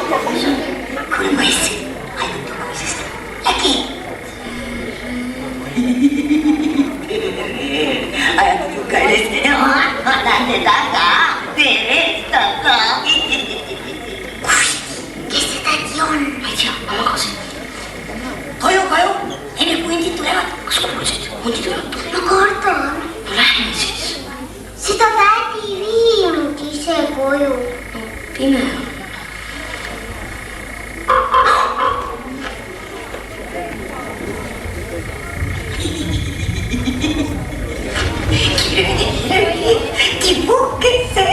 Come questi? Hai detto come si sta? La chi? Hai detto che le stiamo? Guardate da qua, sta qua. Che stagione? Apa kasi? Kayo! Ini kunci itu lewat. Kunci itu lewat. Nakartan. Lähme siis. Sitä täti viinut ise koju. Pime on. Kirvini, kipukese.